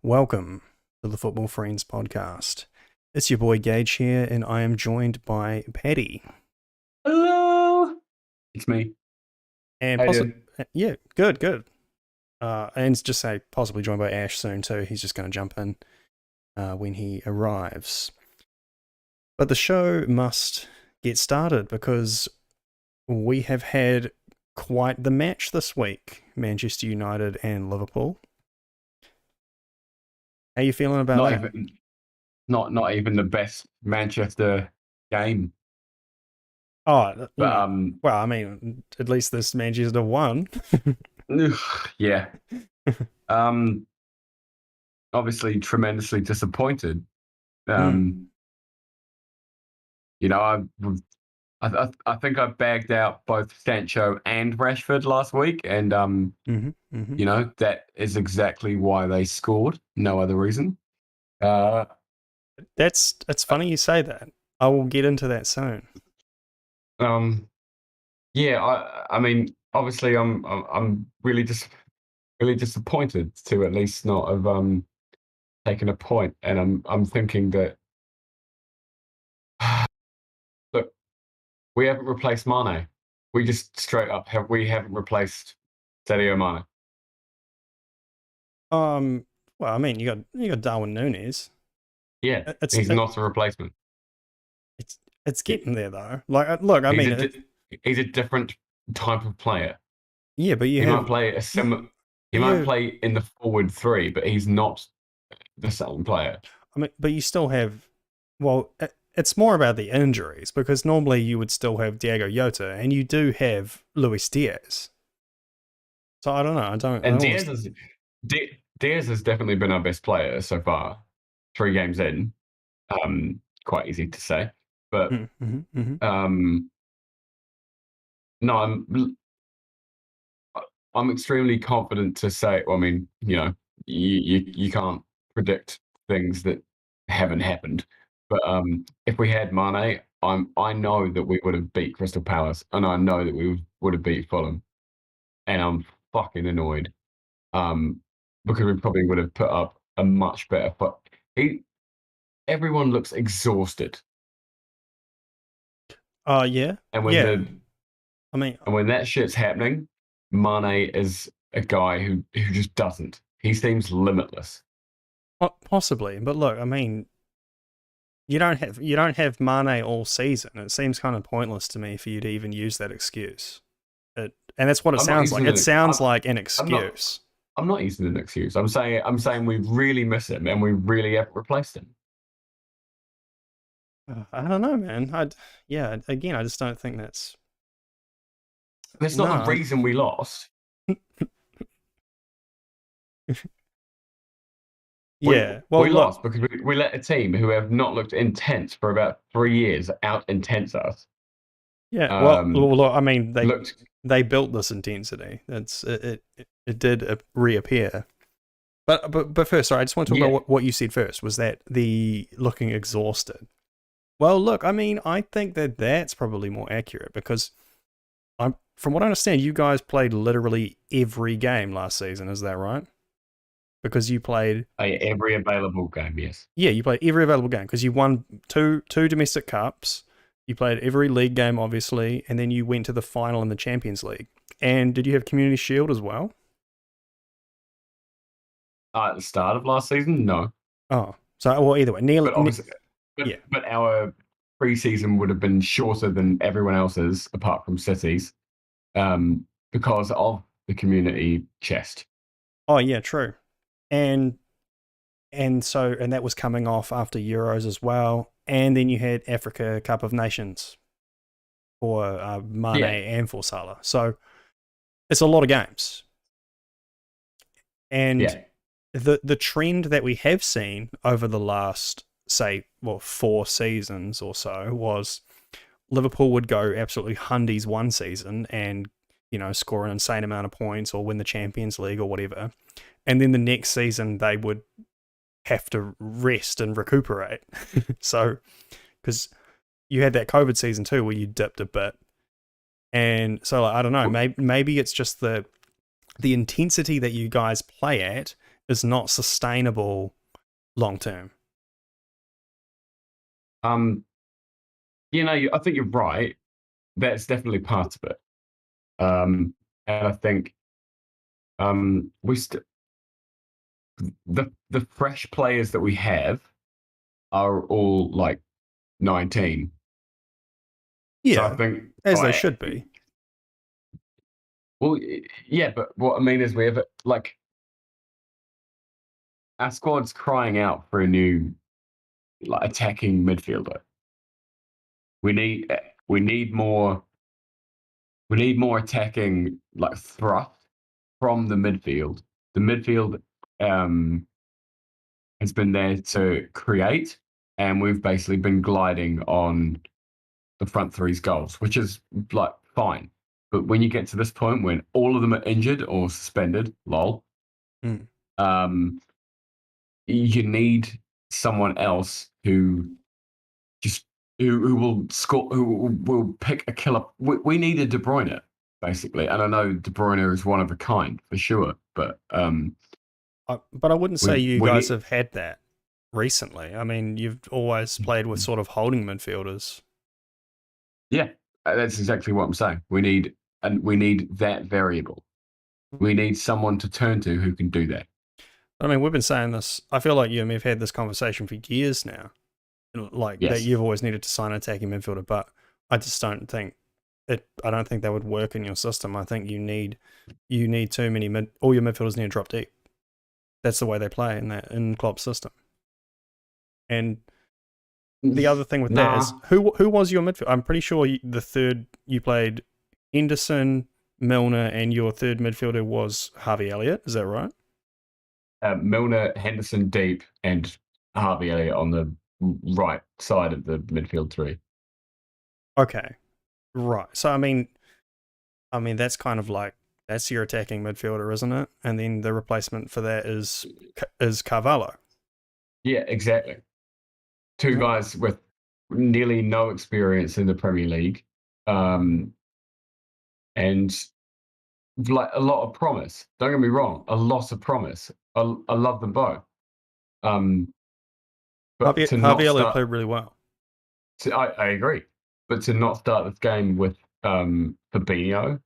Welcome to the Football Friends podcast. It's your boy Gage here, and I am joined by Paddy. Hello, it's me. And How you doing? yeah, good. And just say possibly joined by Ash soon too. He's just going to jump in when he arrives. But the show must get started because we have had quite the match this week: Manchester United and Liverpool. How you feeling about Not that? even, not even the best Manchester game, Oh, but well, I mean, at least this Manchester won. yeah. Um, Obviously tremendously disappointed. Mm. You know, I think I bagged out both Sancho and Rashford last week, and you know that is exactly why they scored. No other reason. Uh, It's funny you say that. I will get into that soon. yeah. I mean, obviously, I'm really disappointed to at least not have taken a point. And I'm thinking that look, we haven't replaced Mane. We just straight up we haven't replaced Sadio Mane. Well, I mean, you got Darwin Núñez. Yeah, It's he's not a replacement. it's it's He- getting there though. Like, look, I He's mean, a he's a different type of player. yeah, but you He might have play a similar. He you might have, play in the forward three, but he's not the same player. I mean, but you still have. Well, it's more about the injuries because normally you would still have Diego Jota, and you do have Luis Diaz. So I don't know. I And almost. Diaz has definitely been our best player so far. 3 games in, quite easy to say, but um, no, I'm extremely confident to say. Well, I mean, you know, you can't predict things that haven't happened, but if we had Mane, I know that we would have beat Crystal Palace, and I know that we would have beat Fulham, and I'm fucking annoyed. Um, because we probably would have put up a much better. But everyone looks exhausted, Yeah, and yeah. I mean, when that shit's happening, Mane is a guy who just doesn't. He seems limitless. possibly, but look, I mean, you don't have Mane all season. It seems kind of pointless to me for you to even use that excuse. And that's what it I'm not sounds like. using It it. sounds like an I'm not. excuse. I'm not using an excuse. I'm saying we really miss him, and we really haven't replaced him. I don't know, man. Yeah. Again, I just don't think that's That's not the no. reason we lost. We Yeah. Well, lost look. because we let a team who have not looked intense for about 3 years out intense us. Yeah. Well, look. I mean, Looked they built this intensity. It did reappear. But first, sorry, I just want to talk yeah. about what you said first. Was that the looking exhausted? Well, look. I mean, I think that's probably more accurate because from what I understand, you guys played literally every game last season. Is that right? Because you played, Every available game, yes. yeah, you played every available game because you won two domestic cups. You played every league game, obviously, and then you went to the final in the Champions League. And did you have Community Shield as well? At the start of last season, no. Oh, so well, either way, nearly. But obviously, Yeah. but our pre-season would have been shorter than everyone else's, apart from City's, because of the community chest. Oh, yeah, true. And and that was coming off after Euros as well, and then you had Africa Cup of Nations for Mane Yeah, and for Salah. So it's a lot of games. And yeah, the trend that we have seen over the last, say, 4 seasons or so was Liverpool would go absolutely hundies one season and score an insane amount of points or win the Champions League or whatever, and then the next season they would have to rest and recuperate. So because you had that COVID season too where you dipped a bit, and so I don't know, maybe it's just the intensity that you guys play at is not sustainable long term. I think you're right. That's definitely part of it. And I think we the fresh players that we have are all like 19. So I Yeah, think, as they should be. well, yeah, but what I mean is we have like our squad's crying out for a new like attacking midfielder. We need we need more we need more attacking like thrust from the midfield. The midfield has been there to create, and we've basically been gliding on the front three's goals, which is like fine. But when you get to this point when all of them are injured or suspended, lol, you need someone else who just who will score, who will pick a killer. We need a De Bruyne, basically, and I know De Bruyne is one of a kind for sure, but But I wouldn't say you we guys need, have had that recently. I mean, you've always played with sort of holding midfielders. yeah, that's exactly what I'm saying. We need that variable. We need someone to turn to who can do that. I mean, we've been saying this. I feel like you and me have had this conversation for years now. Like that, Yes. you've always needed to sign an attacking midfielder, but I just don't think it. I don't think that would work in your system. I think you need too many all your midfielders need to drop deep. That's the way they play in Klopp's system. And the other thing with that is who was your midfield? I'm pretty sure the third you played Henderson, Milner, and your third midfielder was Harvey Elliott. Is that right? Milner, Henderson deep, and Harvey Elliott on the right side of the midfield three. Okay, right. So I mean that's kind of like that's your attacking midfielder, isn't it? And then the replacement for that is Carvalho. Yeah, exactly. Two guys with nearly no experience in the Premier League, and like a lot of promise. Don't get me wrong, a lot of promise. I love them both. But to not Harvey Elliott start, played really well. I agree. But to not start this game with Fabinho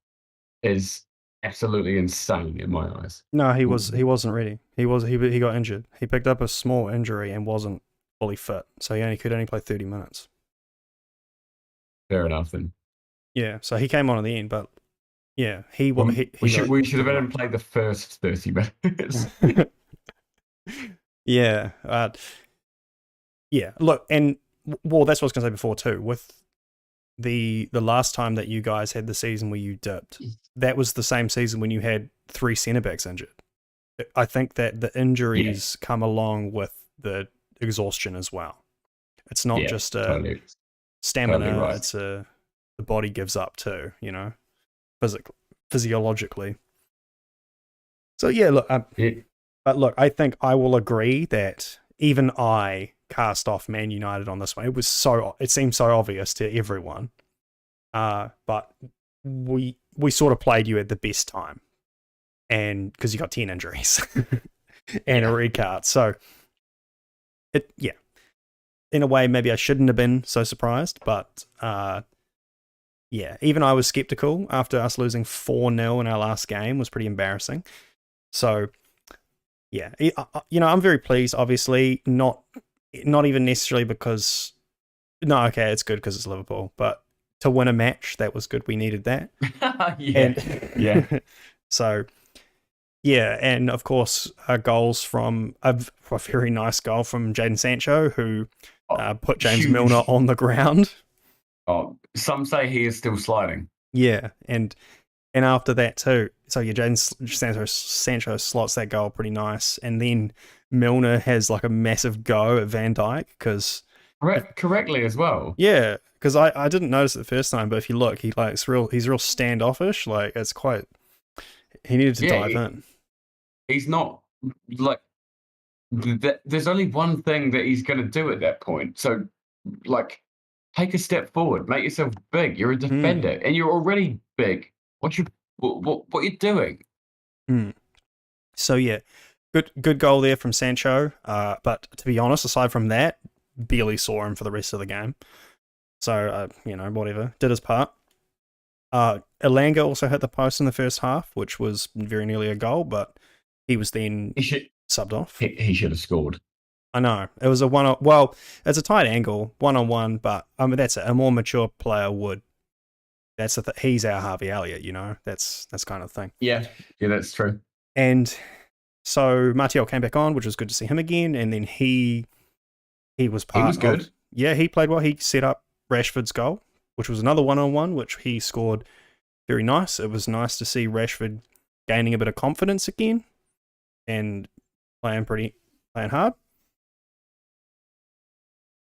is absolutely insane in my eyes. No, he wasn't ready. He got injured. He picked up a small injury and wasn't fully fit, so he could only play 30 minutes. Fair enough then. Yeah, so he came on at the end, but yeah, we should have let him play the first 30 minutes. Yeah, yeah. Look, and well, that's what I was going to say before too. With the last time that you guys had the season where you dipped, that was the same season when you had 3 centre backs injured. I think that the injuries come along with the exhaustion as well. It's not just a stamina; totally right. it's the body gives up too. Physiologically. So yeah, look. But look, I think I will agree that even I cast off Man United on this one. It seemed so obvious to everyone. But we sort of played you at the best time. And because you got 10 injuries and a red card. So in a way, maybe I shouldn't have been so surprised, but yeah, even I was skeptical after us losing 4-0 in our last game. Was pretty embarrassing. So yeah, I'm very pleased, obviously, not even necessarily because, no, okay, it's good because it's Liverpool, but to win a match, that was good. We needed that. Yeah. So, yeah, and of course, goals from a very nice goal from Jadon Sancho, who put James Milner on the ground. Oh, some say he is still sliding. Yeah, and after that too, so yeah, Jadon Sancho slots that goal pretty nice, and then Milner has like a massive go at Van Dijk because correctly as well. Yeah, because I didn't notice it the first time, but if you look, he's real standoffish. Like it's quite. He needed to dive in. He's not like. There's only one thing that he's going to do at that point. So, like, take a step forward, make yourself big. You're a defender, and you're already big. What are you doing? So yeah, good goal there from Sancho. But to be honest, aside from that, barely saw him for the rest of the game. So whatever, did his part. Elanga also hit the post in the first half, which was very nearly a goal, but he was then subbed off. He should have scored. I know. It was a one. Well, it's a tight angle, 1-on-1, but I mean that's it. A more mature player would. That's he's our Harvey Elliott, That's kind of thing. Yeah, that's true. And so Martial came back on, which was good to see him again. And then he was part. He was good. Yeah, he played well. He set up Rashford's goal, which was another 1-on-1, which he scored. Very nice. It was nice to see Rashford gaining a bit of confidence again and playing hard.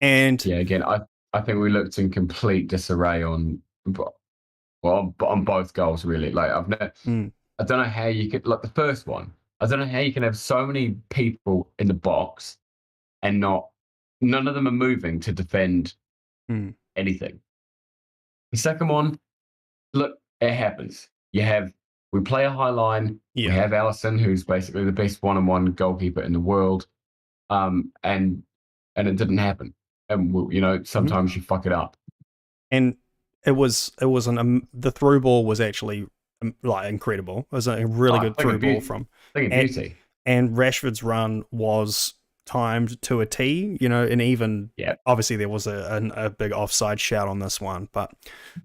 And yeah, again, I think we looked in complete disarray on both goals, really. Like I don't know how you could, like the first one, I don't know how you can have so many people in the box and none of them are moving to defend anything. The second one, look, it happens. We play a high line. Yeah. We have Alisson, who's basically the best 1-on-1 goalkeeper in the world. And it didn't happen. And sometimes you fuck it up. And it was the through ball was actually like incredible. It was a really good through ball from beauty. And Rashford's run was timed to a T, and even obviously there was a big offside shout on this one. But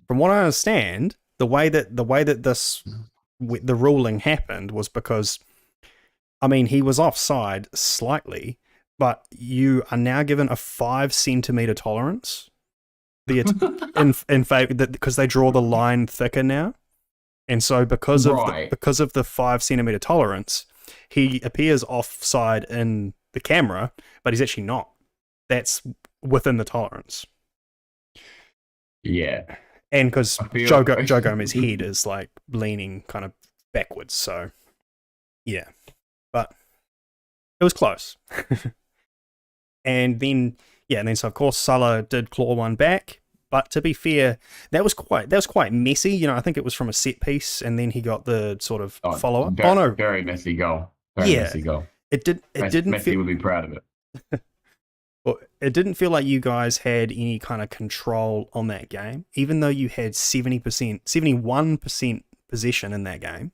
from what I understand, the way that the ruling happened was because, I mean, he was offside slightly, but you are now given a 5 centimeter tolerance. In favor because they draw the line thicker now, and so because of the 5 centimeter tolerance, he appears offside in the camera, but he's actually not. That's within the tolerance. Yeah, and because Joe Gomez's head is like leaning kind of backwards, so yeah, but it was close. And then so of course Salah did claw one back, but to be fair, that was quite messy. I think it was from a set piece, and then he got the sort of follow up. Very messy goal. Messy goal. Messi would be proud of it. Well, it didn't feel like you guys had any kind of control on that game, even though you had 71% possession in that game.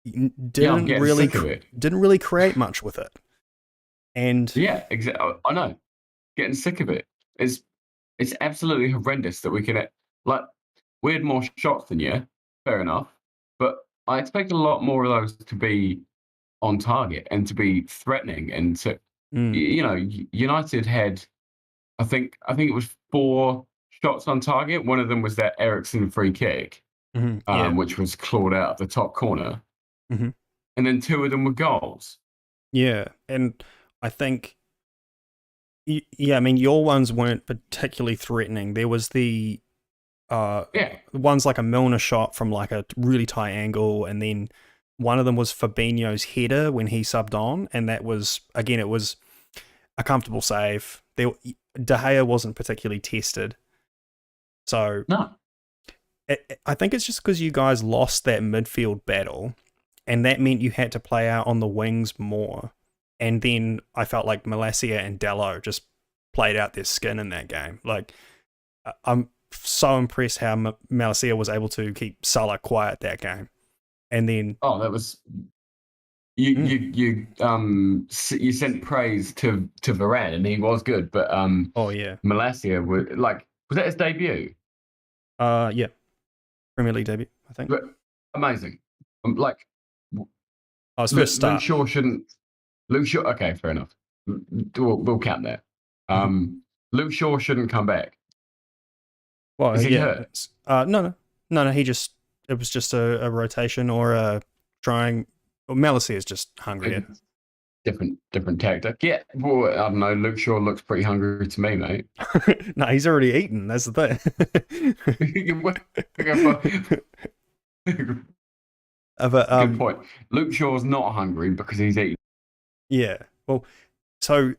You didn't really create much with it. And yeah, exactly. I know. Getting sick of it. It's absolutely horrendous that we can, like, we had more shots than you. Fair enough, but I expect a lot more of those to be on target and to be threatening. And to, United had, I think it was 4 shots on target. One of them was that Eriksen free kick, which was clawed out of the top corner, and then 2 of them were goals. Yeah, and I think, I mean, your ones weren't particularly threatening. There was the ones like a Milner shot from like a really tight angle, and then one of them was Fabinho's header when he subbed on, and that was, again, it was a comfortable save. De Gea wasn't particularly tested. So no. I think it's just because you guys lost that midfield battle, and that meant you had to play out on the wings more. And then I felt like Malacia and Dalot just played out their skin in that game. Like, I'm so impressed how Malacia was able to keep Salah quiet that game. And then that was you sent praise to Varane, and he was good, but Malacia was that his debut? Yeah, Premier League debut, I think. But amazing. His first start. Luke Shaw shouldn't. Luke Shaw, okay, fair enough. We'll count that. Luke Shaw shouldn't come back. Well, is he hurt? No. It was just a rotation or a trying. Well, Malacia is just hungry. Different tactic. Yeah, well, I don't know. Luke Shaw looks pretty hungry to me, mate. No, he's already eaten. That's the thing. Good point. Luke Shaw's not hungry because he's eating. Yeah. So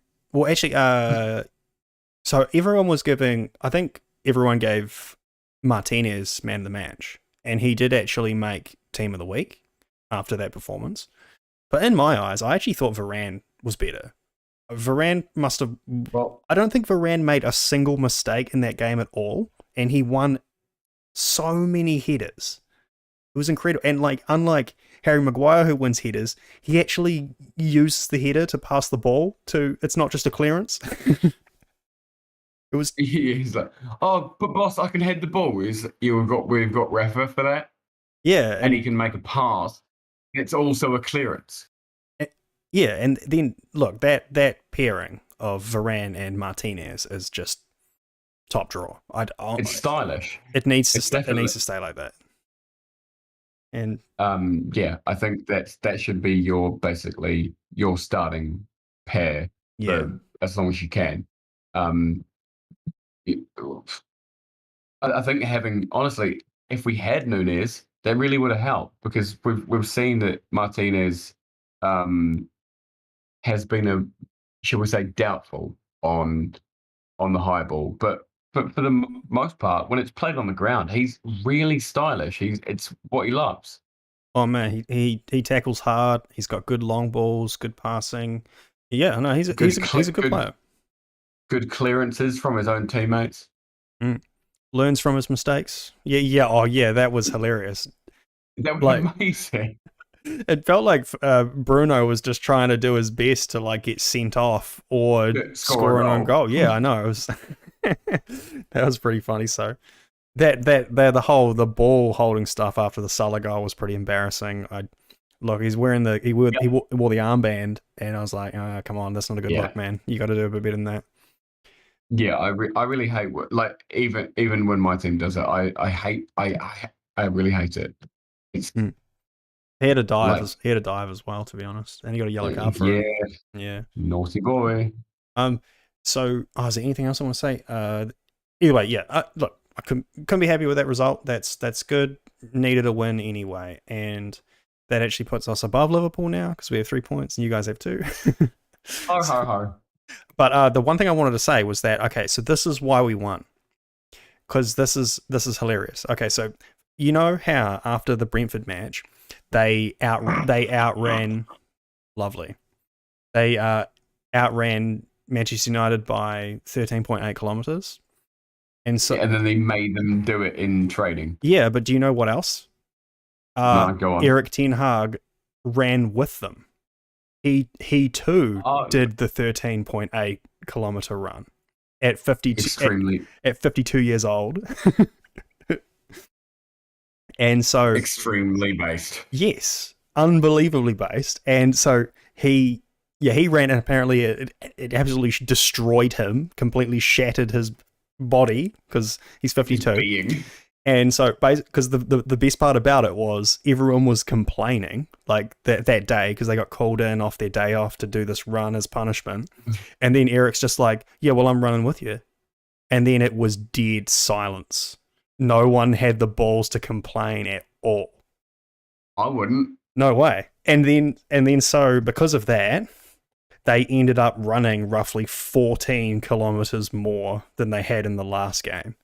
everyone was giving. I think everyone gave Martinez man of the match, and he did actually make team of the week after that performance. But in my eyes, I actually thought Varane was better. Varane must have. Well, I don't think Varane made a single mistake in that game at all, and he won so many headers. It was incredible. And like, unlike Harry Maguire, who wins headers, he actually uses the header to pass the ball to. It's not just a clearance. It was. he's like, oh, but boss, I can head the ball. We've got Rafa for that, Yeah, and he can make a pass. It's also a clearance. yeah, and then look, that pairing of Varane and Martinez is just top draw. It's stylish. It needs to It's stay. It definitely- needs to stay like that. And Yeah, I think that should be basically your starting pair yeah, for as long as you can. it- I think honestly, if we had Nunez, that really would have helped because we've seen that Martinez has been shall we say, doubtful on the high ball, but for the most part, when it's played on the ground, he's really stylish. It's what he loves. oh man, he tackles hard. He's got good long balls, good passing. Yeah, no, he's a good player. Good clearances from his own teammates. Learns from his mistakes. Yeah. Oh yeah, that was hilarious. That was Like- amazing. It felt like Bruno was just trying to do his best to like get sent off or Yeah, score an own goal. Yeah, I know. It was that was pretty funny. So the ball holding stuff after the Salah goal was pretty embarrassing. Look, he wore the armband, and I was like, oh, come on, that's not a good look, man. You got to do a bit better than that. Yeah, I really hate even when my team does it, I really hate it. It's He had a dive. He had a dive as well, to be honest, and he got a yellow card for it. Yeah, naughty boy. So, is there anything else I want to say? Either way, yeah. Look, I couldn't be happy with that result. That's good. Needed a win anyway, and that actually puts us above Liverpool now because we have 3 points and you guys have 2. Ho ho ho. But the one thing I wanted to say was that so this is why we won, because this is hilarious. Okay, so you know how after the Brentford match they outran lovely. They outran Manchester United by 13.8 kilometers, and so and then they made them do it in training. Yeah, but do you know what else? No, go on. Erik ten Hag ran with them. He too did the 13.8 kilometer run at 52 years old. And so extremely based. Yes, unbelievably based. And so he ran, and apparently it absolutely destroyed him, completely shattered his body because he's 52. And so, because the best part about it was everyone was complaining like that day because they got called in off their day off to do this run as punishment. And then Eric's just like, yeah, well, I'm running with you. And then it was dead silence. No one had the balls to complain at all. I wouldn't. No way. And then so because of that, they ended up running roughly 14 kilometers more than they had in the last game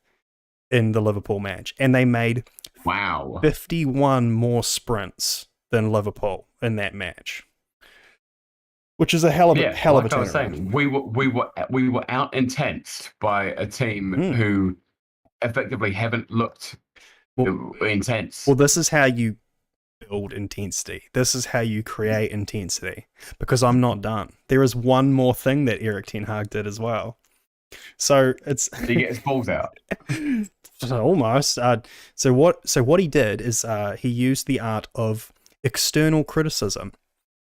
in the Liverpool match. And they made 51 more sprints than Liverpool in that match. Which is a hell of a turnaround. I was saying, we were out intensed by a team who effectively haven't looked intense. Well, this is how you build intensity. This is how you create intensity. Because I'm not done. There is one more thing that Erik ten Hag did as well. So it's he gets balls out. Almost. So what he did is he used the art of external criticism.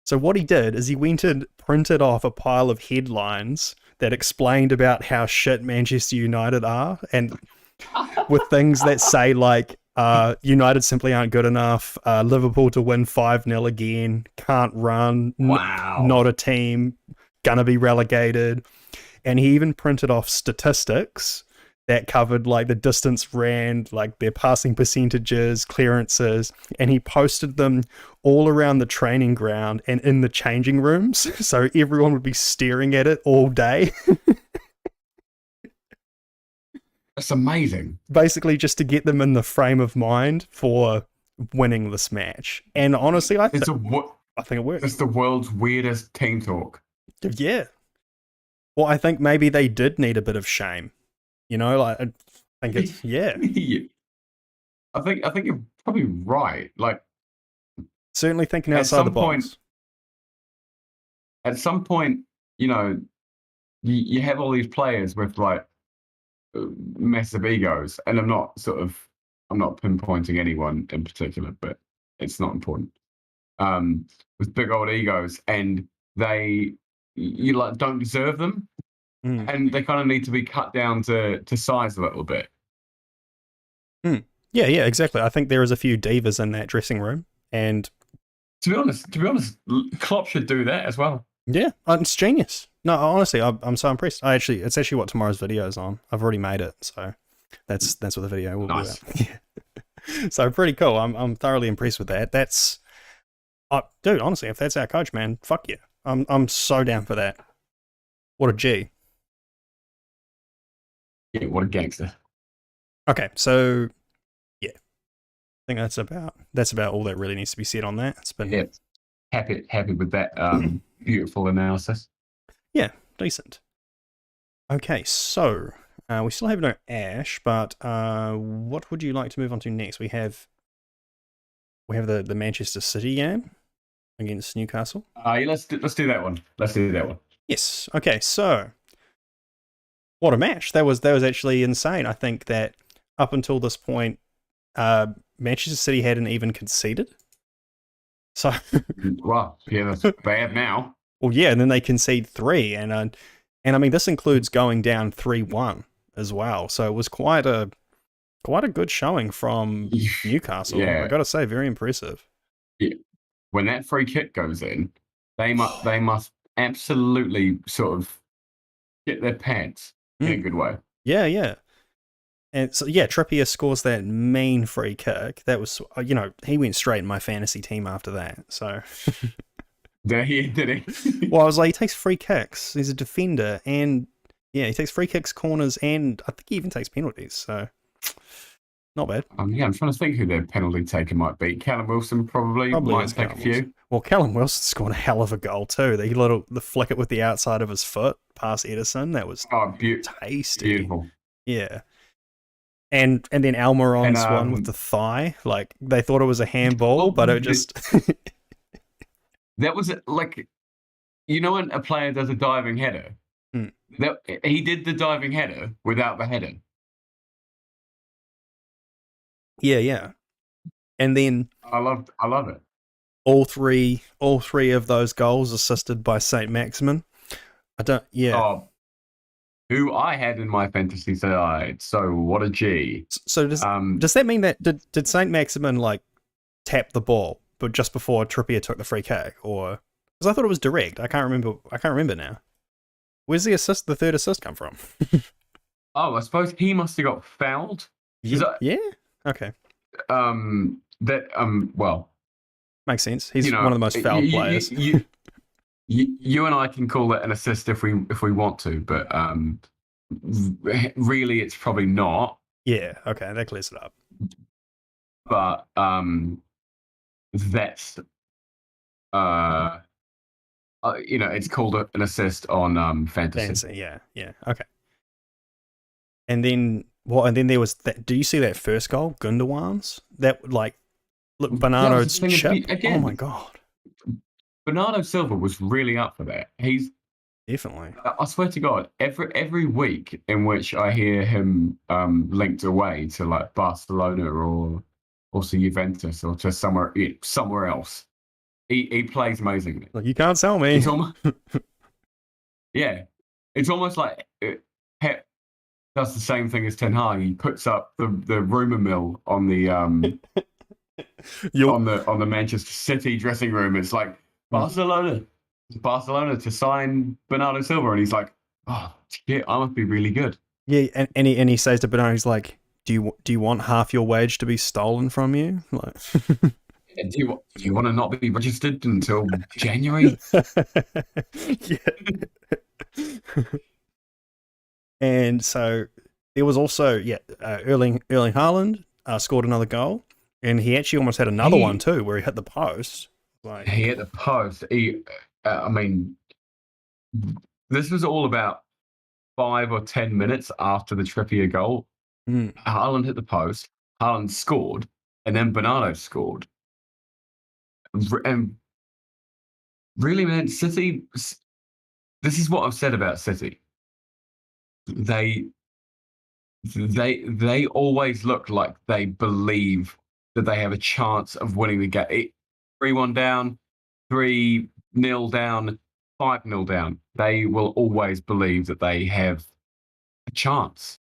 So what he did is he went and printed off a pile of headlines that explained about how shit Manchester United are, and with things that say like United simply aren't good enough, Liverpool to win 5-0 again, can't run, not a team, gonna be relegated. And he even printed off statistics that covered like the distance ran, like their passing percentages, clearances, and he posted them all around the training ground and in the changing rooms, so everyone would be staring at it all day. That's amazing. Basically just to get them in the frame of mind for winning this match. And honestly, I I think it works. Just the world's weirdest team talk. Yeah. Well, I think maybe they did need a bit of shame. You know, like I think it's yeah. Yeah. I think you're probably right. Like Certainly thinking at outside the some point, box. at some point, you know, you have all these players with like massive egos, and I'm not pinpointing anyone in particular, but it's not important. With big old egos, and you like don't deserve them, Mm. and they kind of need to be cut down to size a little bit. Yeah, yeah, exactly. I think there is a few divas in that dressing room, and To be honest, Klopp should do that as well. yeah, it's genius. No, honestly, I'm so impressed. It's actually what tomorrow's video is on. I've already made it, so that's what the video will Nice. be about. So pretty cool. I'm thoroughly impressed with that. That's, dude. Honestly, if that's our coach, man, fuck yeah. I'm so down for that. What a G. Yeah, what a gangster. Okay, so yeah, I think that's about all that really needs to be said on that. It's been Yeah, happy with that beautiful analysis. yeah, decent. Okay, so we still have no Ash, but what would you like to move on to next? We have the Manchester City game against Newcastle. Yeah, let's do that one. Let's do that one. Yes. Okay. So, what a match! That was actually insane. I think that up until this point, Manchester City hadn't even conceded. So, Well, yeah, that's bad now. well, yeah, and then they concede 3, and I mean this includes going down 3-1 as well. So it was quite a good showing from Newcastle. Yeah. I got to say, very impressive. Yeah. When that free kick goes in, they must absolutely sort of get their pants in a good way. Yeah, yeah. And so, yeah, Trippier scores that mean free kick. That was, he went straight in my fantasy team after that. So, Did he? well, I was like, he takes free kicks. He's a defender, and yeah, he takes free kicks, corners, and I think he even takes penalties. So, not bad. Yeah, I'm trying to think who their penalty taker might be. Callum Wilson probably might is take Callum a few. Wilson. Well, Callum Wilson scored a hell of a goal too. The flick it with the outside of his foot past Edison. That was tasty. Beautiful. Yeah. And then Almiron's one with the thigh. Like, they thought it was a handball, but it just... That was like, when a player does a diving header, he did the diving header without the header. Yeah, yeah. And then... I love it. All three of those goals assisted by St. Maximin. Oh, who I had in my fantasy side. So what a G. So does that mean that did St. Maximin like tap the ball, but just before Trippier took the free kick, or because I thought it was direct? I can't remember now. Where's the third assist come from? Oh, I suppose he must have got fouled. Yeah. Okay. Well, makes sense. He's one of the most fouled players. You and I can call it an assist if we want to, but really it's probably not. Yeah, okay, that clears it up. But that's it's called an assist on fantasy. Yeah, okay. And then there was that. Do you see that first goal, Gundogan's? That look, Bernardo's chip. Oh my god. Bernardo Silva was really up for that. He's definitely. I swear to God, every week in which I hear him linked away to like Barcelona or to Juventus or to somewhere else, he plays amazingly. Like, you can't sell me. It's almost, yeah, it's almost like Pep does the same thing as Ten Hag. He puts up the rumor mill on the on the Manchester City dressing room. It's like Barcelona to sign Bernardo Silva, and he's like, "Oh shit, I must be really good." Yeah, and he says to Bernardo, he's like, "Do you want half your wage to be stolen from you?" Like, do you want to not be registered until January? Yeah. And so there was also Erling Haaland scored another goal, and he actually almost had another one too, where he hit the post. Like, He hit the post. I mean, this was all about 5 or 10 minutes after the Trippier goal. mm, Haaland hit the post. Haaland scored, and then Bernardo scored. And really, man, City. This is what I've said about City. They they always look like they believe that they have a chance of winning the game. 3-1 down, 3-0 down, 5-0 down. They will always believe that they have a chance.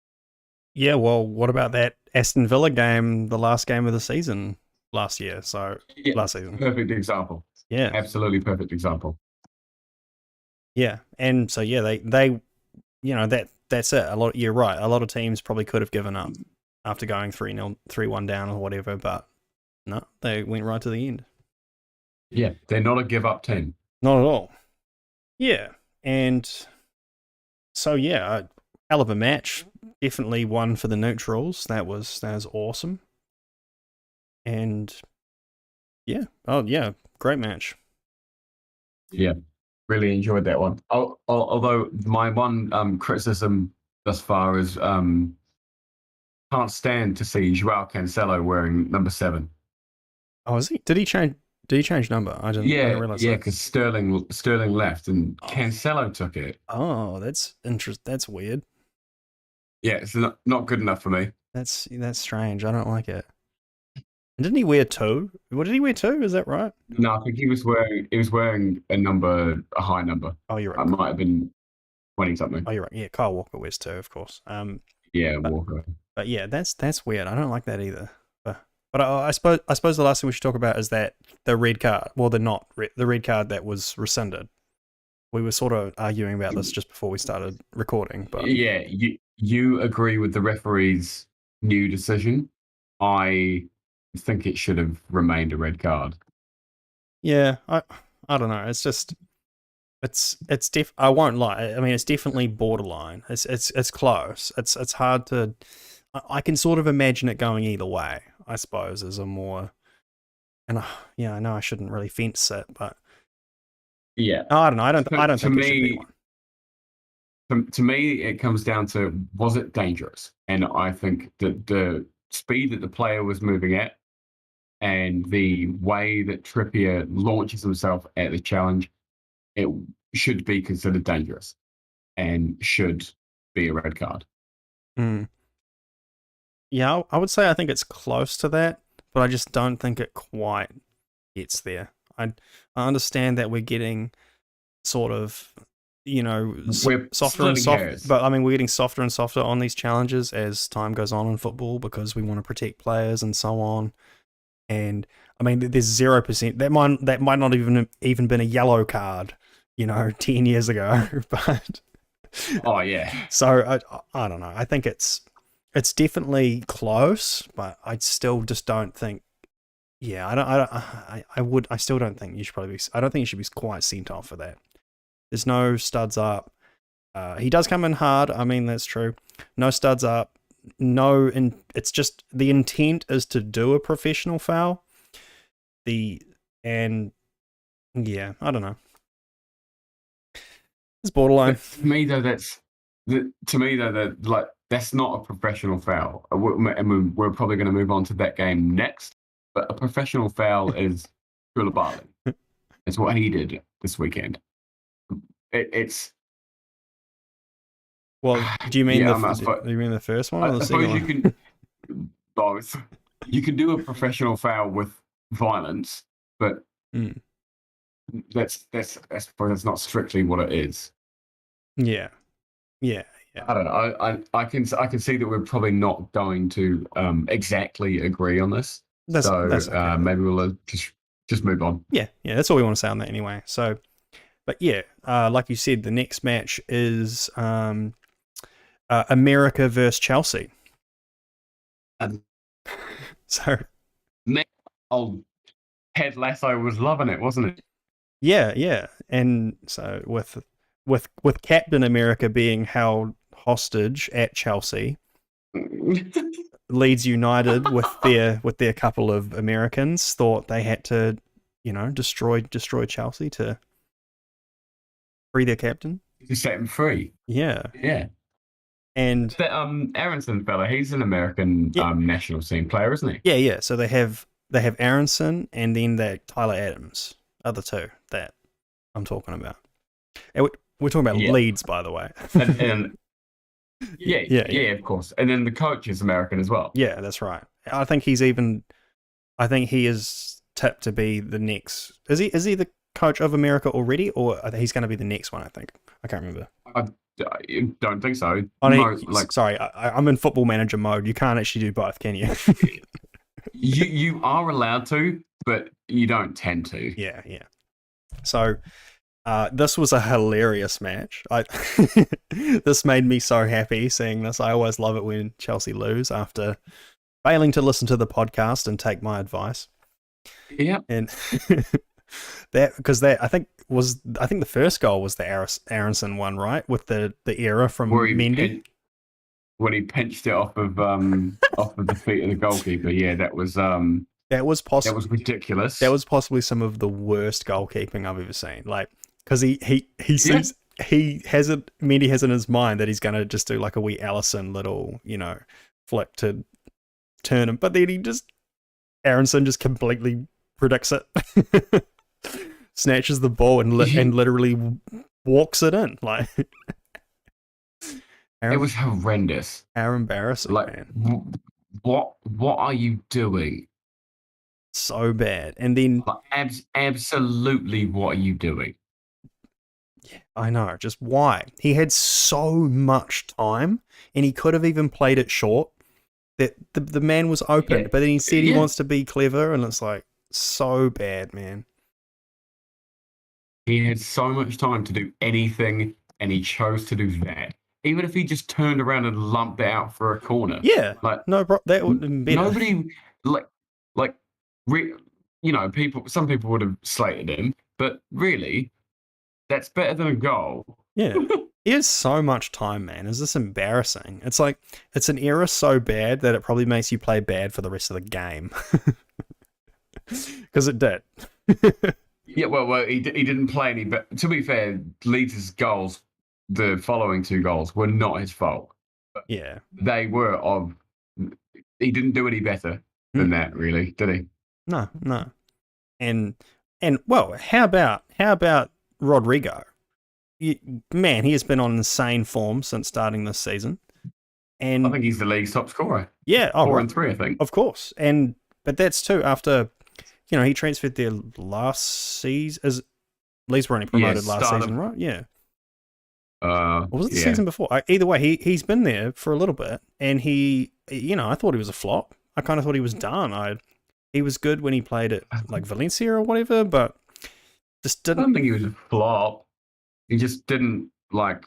yeah, well, what about that Aston Villa game, the last game of the season last year? So, Yeah, last season. perfect example. Yeah. Absolutely perfect example. Yeah. And so, yeah, they that's it. You're right. A lot of teams probably could have given up after going 3-0, 3-1 down or whatever, but no, they went right to the end. Yeah, they're not a give up team. Not at all. Yeah. And so, yeah, hell of a match. Definitely one for the neutrals. That was awesome. And yeah, great match. Yeah, really enjoyed that one. Although my one criticism thus far is can't stand to see Joao Cancelo wearing number 7. Oh, is he? Did he change? Did he change number? I didn't realize that. Because Sterling left and Cancelo took it. Oh, that's interesting. That's weird. Yeah, it's not good enough for me. That's strange. I don't like it. And didn't he wear 2? What did he wear 2? Is that right? No, I think he was wearing a high number. Oh, you're right. It might have been 20 something. Oh, you're right. Yeah, Kyle Walker wears 2, of course. Yeah, but, Walker. But yeah, that's weird. I don't like that either. But I suppose the last thing we should talk about is that the red card. Well, the red card that was rescinded. We were sort of arguing about this just before we started recording. But yeah, you agree with the referee's new decision. I think it should have remained a red card. Yeah, I don't know. It's just I won't lie. I mean, it's definitely borderline. It's close. It's hard to. I can sort of imagine it going either way. I suppose is a more. And yeah, I know I shouldn't really fence it, but yeah, I don't know. I don't think it should be one. To me, it comes down to was it dangerous, and I think that the speed that the player was moving at, and the way that Trippier launches himself at the challenge, it should be considered dangerous, and should be a red card. Mm. Yeah, I would say I think it's close to that, but I just don't think it quite gets there. I understand that we're getting sort of, We're softer and splitting softer, hairs. but I mean, we're getting softer and softer on these challenges as time goes on in football because we want to protect players and so on. And I mean, there's 0% that might not even been a yellow card, 10 years ago, but Oh yeah. so I don't know. I think it's definitely close, but I still just don't think. Yeah, I still don't think you should probably. I don't think you should be quite sent off for that. There's no studs up. He does come in hard. I mean, that's true. No studs up. No, and it's just the intent is to do a professional foul. And yeah, I don't know. It's borderline. To me though, that's not a professional foul. And we're probably going to move on to that game next. But a professional foul is Koulibaly. It's what he did this weekend. It's. Well, do you mean do you mean the first one or the I second suppose one? you can both. You can do a professional foul with violence, but that's I suppose that's not strictly what it is. Yeah. I don't know. I can see that we're probably not going to exactly agree on this. That's okay. Maybe we'll just move on. Yeah, that's all we want to say on that anyway. So, but yeah, like you said, the next match is America versus Chelsea. So, man, old Ted Lasso was loving it, wasn't it? Yeah, and so with Captain America being held hostage at Chelsea, Leeds United with their couple of Americans thought they had to, destroy Chelsea to free their captain. To set him free. Yeah. Yeah. And that Aronson fella, he's an American national team player, isn't he? Yeah. So they have Aronson and then that Tyler Adams, other two that I'm talking about. And we're talking about Leeds, by the way. and yeah, of course. And then the coach is American as well. Yeah, that's right. I think he is tipped to be the next. Is he the coach of America already, or he's going to be the next one? I think I can't remember. I don't think so. Sorry, I'm in Football Manager mode. You can't actually do both, can you? you are allowed to, but you don't tend to. Yeah. So this was a hilarious match. This made me so happy seeing this. I always love it when Chelsea lose after failing to listen to the podcast and take my advice. Yeah. And I think the first goal was the Aronson one, right? With the error from Mendy. When he pinched it off of the feet of the goalkeeper. Yeah, that was ridiculous. That was possibly some of the worst goalkeeping I've ever seen. Like, because Mendy has in his mind that he's gonna just do like a wee Alisson little, flick to turn him, but then Aronson just completely predicts it. Snatches the ball and literally walks it in. Like, it was horrendous. How embarrassing! Like, man. What are you doing? So bad. And then absolutely, what are you doing? Yeah, I know. Just why? He had so much time, and he could have even played it short. That the man was open, but then he said he wants to be clever, and it's like so bad, man. He had so much time to do anything, and he chose to do that. Even if he just turned around and lumped it out for a corner. Yeah. Like, no, bro, that would have been better. Nobody, some people would have slated him, but really, that's better than a goal. Yeah. He has so much time, man. Is this embarrassing? It's like, it's an error so bad that it probably makes you play bad for the rest of the game. Because it did. Yeah, well, he didn't play any, but to be fair, Leeds' goals, the following two goals, were not his fault. Yeah. They were he didn't do any better than that, really, did he? No. And well, how about Rodrigo? Man, he has been on insane form since starting this season. And I think he's the league's top scorer. Yeah. 4 and 3, I think. Of course. But that's too after, he transferred there last season. Leeds were only promoted last season, right? Yeah. Or was it the season before? Either way, he's been there for a little bit, and I thought he was a flop. I kind of thought he was done. He was good when he played at like Valencia or whatever, but just didn't. I don't think he was a flop. He just didn't turn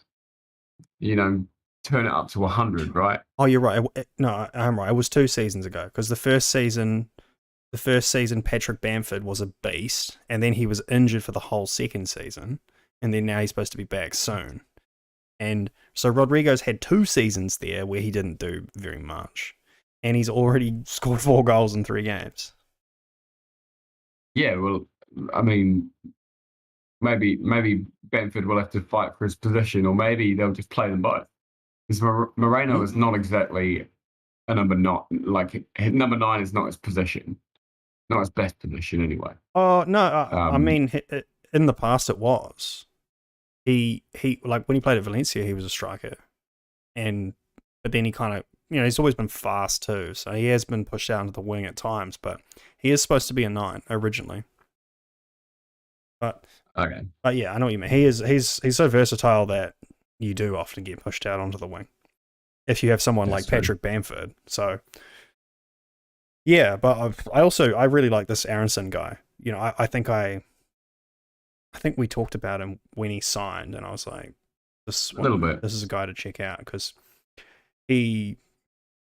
it up to 100, right? Oh, you're right. No, I'm right. It was 2 seasons ago, because the first season, Patrick Bamford was a beast, and then he was injured for the whole second season, and then now he's supposed to be back soon. And so Rodrigo's had 2 seasons there where he didn't do very much, and he's already scored 4 goals in 3 games. Yeah, well, I mean, maybe Bamford will have to fight for his position, or maybe they'll just play them both. Because Moreno is not exactly a number 9. Like, number 9 is not his position, not his best position anyway. Oh no, I mean, in the past it was. He like when he played at Valencia, he was a striker, but then he kind of, he's always been fast too, so he has been pushed out into the wing at times, but he is supposed to be a 9 originally. But okay, but yeah, I know what you mean. He's so versatile that you do often get pushed out onto the wing if you have someone like Patrick Bamford. So yeah, but I really like this Aronson guy. I think we talked about him when he signed, and I was like, this is a guy to check out, because he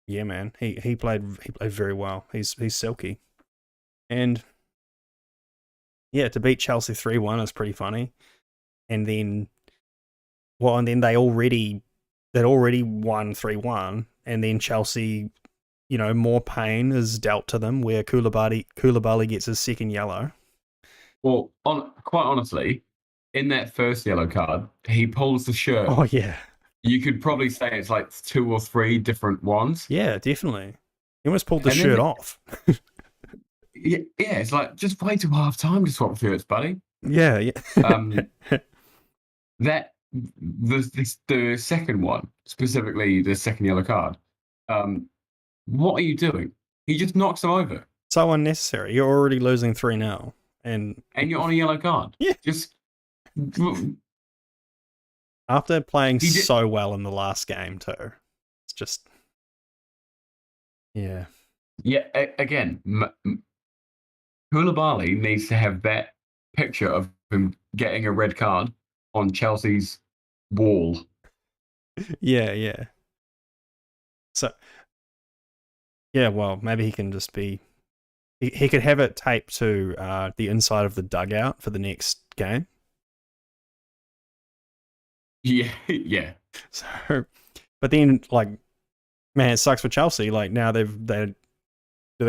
played very well. He's silky, and yeah, to beat Chelsea 3-1 is pretty funny. And then they already won 3-1, and then Chelsea, more pain is dealt to them, where Koulibaly gets his second yellow. Well, quite honestly, in that first yellow card, he pulls the shirt. Oh yeah, You could probably say it's like 2 or 3 different ones. yeah, definitely. He almost pulled the And then shirt off. yeah, it's like just wait till half time to swap shirts, buddy. Yeah, yeah. Um, that the second one, specifically the second yellow card. What are you doing? He just knocks him over, So unnecessary. You're already losing 3-0. And and you're on a yellow card. Yeah. Just after playing He did- so well in the last game too, it's just yeah. yeah. Again, Koulibaly needs to have that picture of him getting a red card on Chelsea's wall. Yeah, yeah. So yeah, well, maybe he can just be he could have it taped to the inside of the dugout for the next game. Yeah, yeah. So, but then like, man, it sucks for Chelsea. Like now do they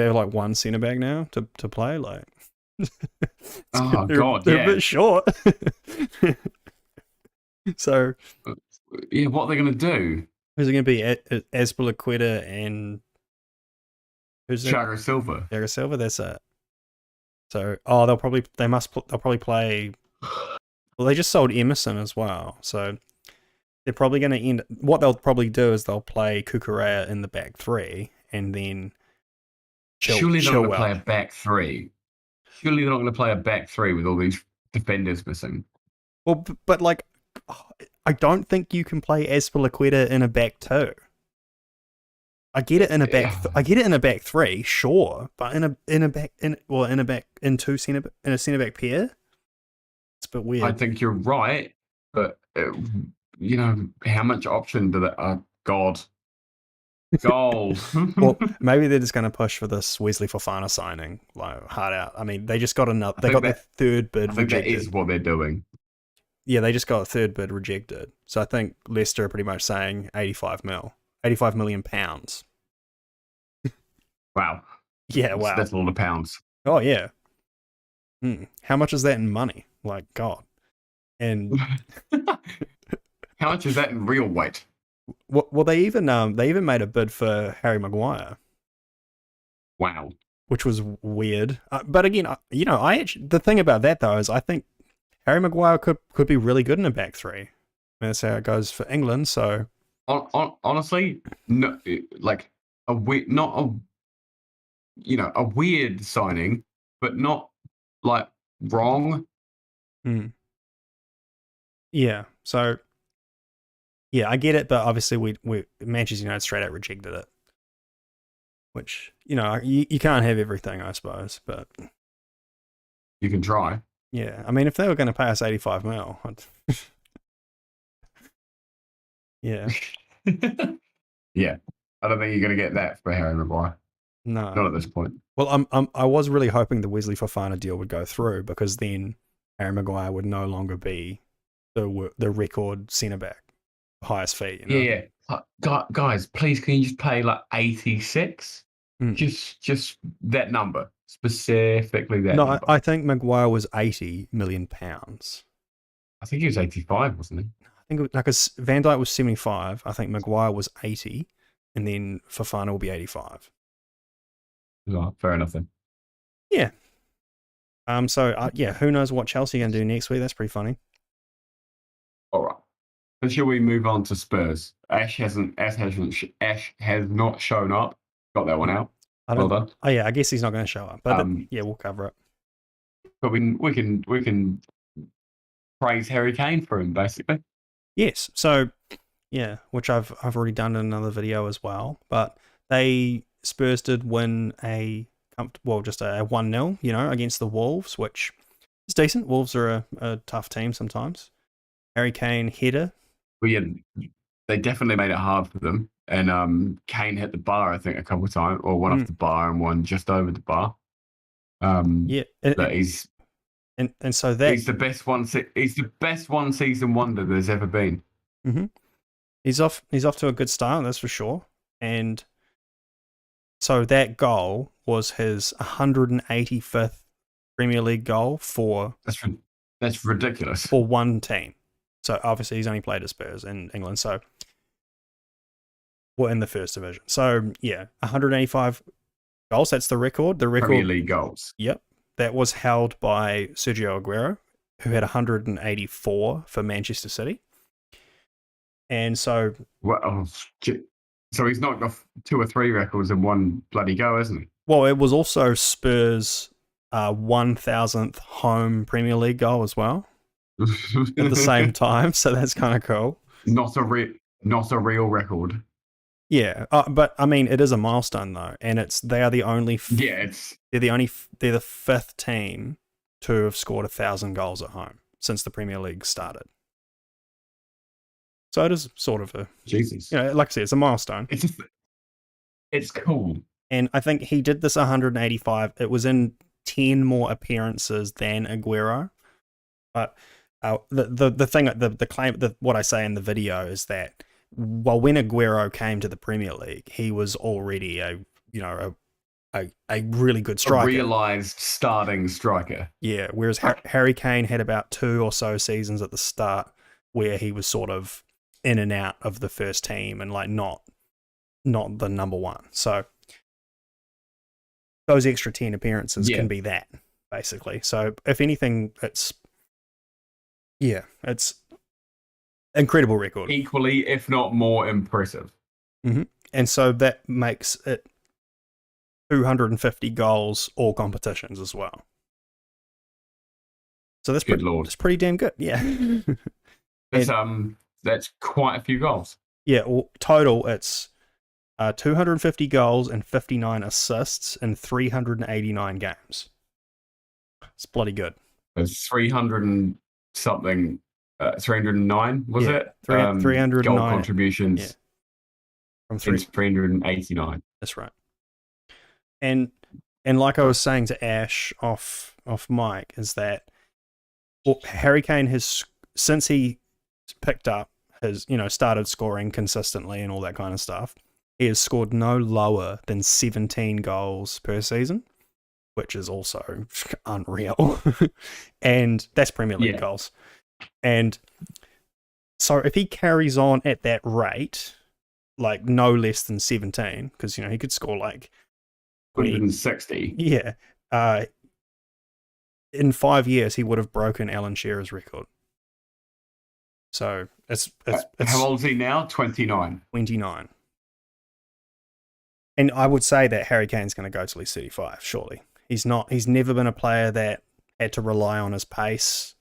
have like one centre back now to play? Like, Oh God, they're yeah. a bit short. So Yeah, what are they going to do? who's it going to be? Azpilicueta and who's it? Thiago Silva. Thiago Silva. That's it. So they'll probably play. Well, they just sold Emerson as well, so they're probably going to end. What they'll probably do is they'll play Cucurella in the back three, and then Surely they're not going to Chilwell. play a back three. Surely they're not going to play a back three with all these defenders missing. Well, but like, I don't think you can play Azpilicueta in a back two. I get it in a back. Yeah. I get it in a back three, sure, but in a centre back pair, it's a bit weird. I think you're right, but you know how much option do that? God, goal. Well, maybe they're just going to push for this Wesley Fofana signing, like hard out. I mean, they just got another. They got their third bid I think that rejected. is what they're doing. Yeah, they just got a third bid rejected. So I think Leicester are pretty much saying 85 million pounds. Wow. Yeah, wow. That's a lot of pounds. Oh yeah. How much is that in money? Like God. And how much is that in real weight? well, they even made a bid for Harry Maguire. Wow. Which was weird. But again, the thing about that though is I think Harry Maguire could be really good in a back three. That's how it goes for England. So honestly, no, like a weird signing, but not like wrong. Yeah. So yeah, I get it, but obviously we Manchester United straight out rejected it. Which, you can't have everything, I suppose, but you can try. Yeah, I mean, if they were going to pay us 85 mil, yeah. Yeah, I don't think you're going to get that for Harry Maguire. No, not at this point. Well, I was really hoping the Wesley Fofana deal would go through because then Harry Maguire would no longer be the record centre back, highest fee. Yeah. Guys, please, can you just pay like 86? Just that number. Specifically that number. I think Maguire was £80 million. I think he was 85, wasn't he? I think because Van Dijk was 75. I think Maguire was 80, and then Fofana will be 85. Oh, fair enough then. Yeah. So who knows what Chelsea are going to do next week? That's pretty funny. All right. So shall we move on to Spurs? Ash has not shown up. Got that one out. Well done. Oh yeah, I guess he's not going to show up, but we'll cover it. But we can praise Harry Kane for him, basically. Yes. So yeah, which I've already done in another video as well. But Spurs did win just a 1-0, against the Wolves, which is decent. Wolves are a tough team sometimes. Harry Kane header. Well, yeah, they definitely made it hard for them. And Kane hit the bar, I think, a couple of times, or one off the bar and one just over the bar. Yeah, he's so that he's the best one. He's the best one season wonder there's ever been. Mm-hmm. He's off to a good start, that's for sure. And so that goal was his 185th Premier League goal That's ridiculous. for one team. So obviously he's only played at Spurs in England. So we're in the first division. So yeah, 185 goals. That's the record. The record. Premier League goals. Yep. That was held by Sergio Aguero, who had 184 for Manchester City. And so, Well, so he's knocked off 2 or 3 records in one bloody go, isn't he? well, it was also Spurs' 1,000th home Premier League goal as well at the same time. So that's kind of cool. Not a real record. Yeah, but I mean, it is a milestone though, and they are the only. They're the 5th team to have scored 1,000 goals at home since the Premier League started. So it is sort of Jesus. Like I said, it's a milestone. It's cool. And I think he did this 185. It was in 10 more appearances than Aguero. But the thing, the claim, what I say in the video is that, well, when Aguero came to the Premier League, he was already a really good striker. A realised starting striker. Yeah, whereas Harry Kane had about 2 or so seasons at the start where he was sort of in and out of the first team and like not the number one. So those extra 10 appearances can be that, basically. So if anything, it's incredible record. Equally, if not more impressive. Mm-hmm. And so that makes it 250 goals, all competitions as well. So that's that's pretty damn good. Yeah. That's quite a few goals. Yeah, well, total it's 250 goals and 59 assists in 389 games. It's bloody good. It's 300 and something, 309 was it? 309 goal contributions. Yeah. From 389. That's right. And like I was saying to Ash off mic, is that Harry Kane has, since he picked up his, started scoring consistently and all that kind of stuff, he has scored no lower than 17 goals per season, which is also unreal. And that's Premier League goals. And so if he carries on at that rate, like no less than 17, because, he could score like 160. Yeah. In 5 years, he would have broken Alan Shearer's record. So it's how old is he now? 29. 29. And I would say that Harry Kane's going to go till he's 35, surely. He's never been a player that had to rely on his pace.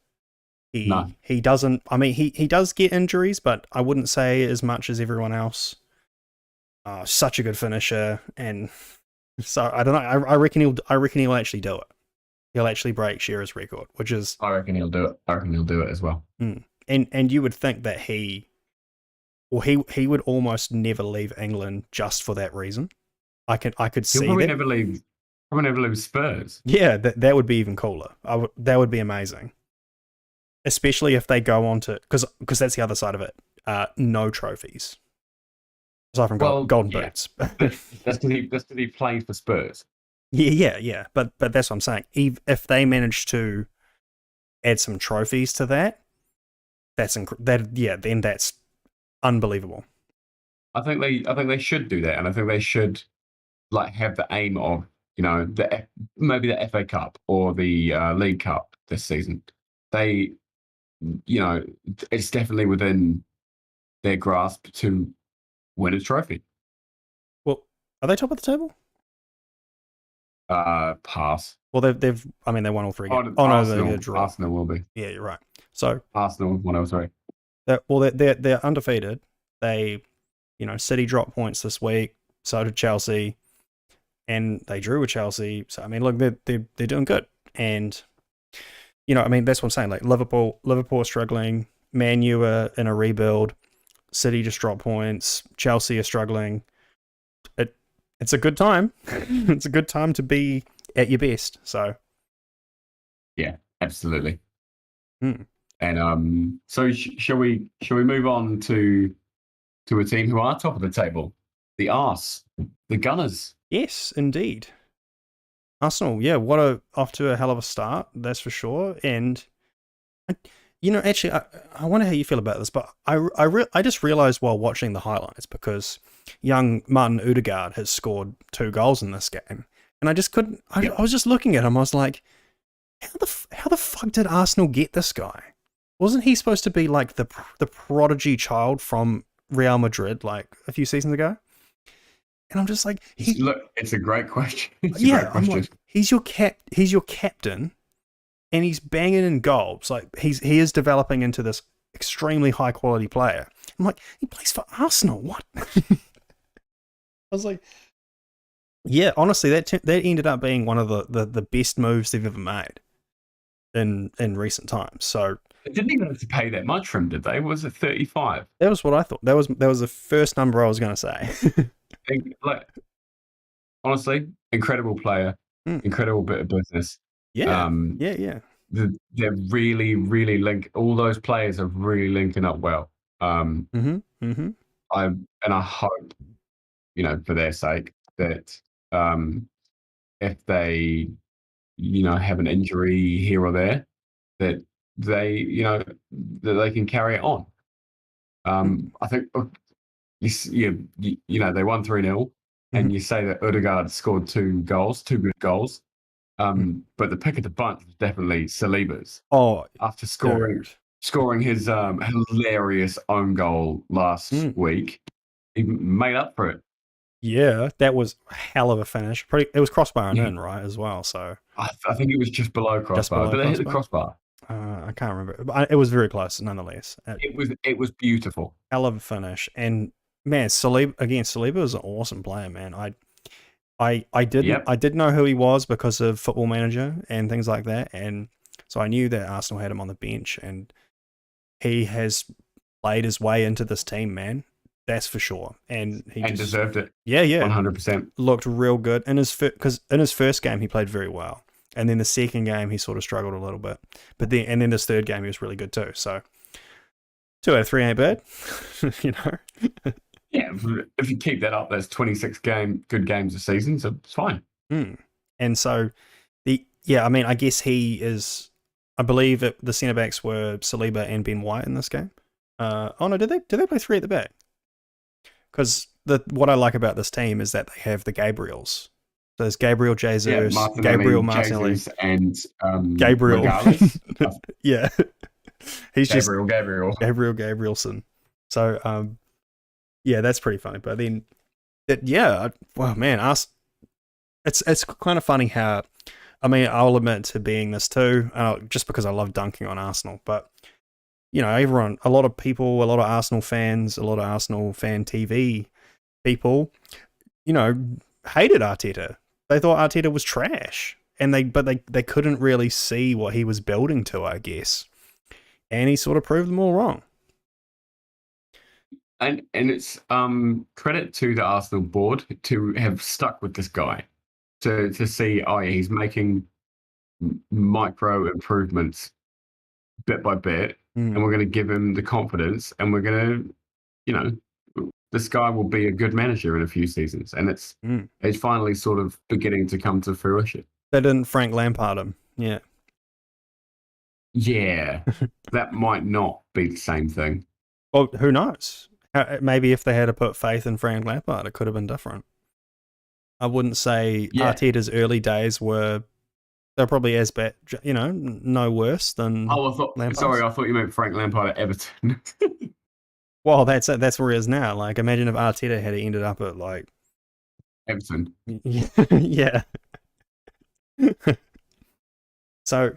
He doesn't, I mean, he does get injuries, but I wouldn't say as much as everyone else. Such a good finisher, and so I don't know. I reckon he'll actually do it. He'll actually break Shearer's record, which is. I reckon he'll do it. I reckon he'll do it as well. And you would think that he would almost never leave England just for that reason. I could see He'll that. Probably never leave Spurs. Yeah, that would be even cooler. That would be amazing. Especially if they go on to, because that's the other side of it. No trophies. Aside from golden boots. That's because he played for Spurs. Yeah. But that's what I'm saying. If they manage to add some trophies to that, then that's unbelievable. I think they should do that, and I think they should like have the aim of maybe the FA Cup or the League Cup this season. They, it's definitely within their grasp to win a trophy. Well, are they top of the table? Pass. Well, they won all 3 games. Arsenal will be. Yeah, you're right. So Arsenal 1-0-3. They're undefeated. They, City dropped points this week. So did Chelsea, and they drew with Chelsea. So I mean, look, they're doing good, and that's what I'm saying. Like Liverpool are struggling. Man U are in a rebuild. City just dropped points. Chelsea are struggling. It's a good time. It's a good time to be at your best. So yeah, absolutely. And so shall we move on to a team who are top of the table, the Gunners? Yes, indeed. Arsenal, yeah, off to a hell of a start, that's for sure. And actually, I wonder how you feel about this, but I just realized while watching the highlights, because young Martin Odegaard has scored 2 goals in this game, and I just couldn't. I was just looking at him. I was like, how the fuck did Arsenal get this guy? Wasn't he supposed to be like the prodigy child from Real Madrid like a few seasons ago? And I'm just like, Look, it's a great question. I'm like, he's your captain, and he's banging in goals. Like he is developing into this extremely high quality player. I'm like, he plays for Arsenal. What? I was like, yeah, honestly, that ended up being one of the best moves they've ever made in recent times. So they didn't even have to pay that much for him, did they? Was it 35? That was what I thought. That was the first number I was going to say. Like, honestly, incredible player, incredible bit of business. Yeah, They're really, really all those players are really linking up well. I hope, for their sake, that if they, have an injury here or there, that they, that they can carry it on. I think, they won 3-0, and you say that Odegaard scored 2 good goals. But the pick of the bunch was definitely Saliba's. Oh, after scoring his hilarious own goal last week, he made up for it. Yeah, that was a hell of a finish. It was crossbar and in, right, as well. So I think it was just below crossbar. Did they hit the crossbar? I can't remember, but it was very close, nonetheless. It was beautiful. Hell of a finish, and man, Saliba was an awesome player, man. I did know who he was because of Football Manager and things like that, and so I knew that Arsenal had him on the bench, and he has played his way into this team, man. That's for sure, and he deserved it. Yeah, 100%. Looked real good in because in his first game he played very well, and then the second game he sort of struggled a little bit, but then this third game he was really good too. So 2 out of 3 ain't bad, Yeah, if you keep that up, that's 26 good games a season, so it's fine. And so I guess he is. I believe that the centre backs were Saliba and Ben White in this game. Did they play 3 at the back? Because what I like about this team is that they have the Gabriels. So there's Gabriel Jesus, Gabriel Martinelli, and Gabriel. Yeah, he's Gabriel Gabrielson. So yeah, that's pretty funny. But then, well, man, it's kind of funny how. I mean, I'll admit to being this too, just because I love dunking on Arsenal. But a lot of people, a lot of Arsenal fans, a lot of Arsenal fan TV people, hated Arteta. They thought Arteta was trash, and they couldn't really see what he was building to, I guess. And he sort of proved them all wrong. And it's credit to the Arsenal board to have stuck with this guy, to see, he's making micro improvements bit by bit, and we're going to give him the confidence, and we're going to, this guy will be a good manager in a few seasons, and it's finally sort of beginning to come to fruition. They didn't Frank Lampard him, yeah. Yeah, that might not be the same thing. Well, who knows? Maybe if they had to put faith in Frank Lampard, it could have been different. I wouldn't say Arteta's early days they're probably as bad, no worse than. Oh, I thought you meant Frank Lampard at Everton. Well, that's where he is now. Like, imagine if Arteta had ended up at like Everton. Yeah. So,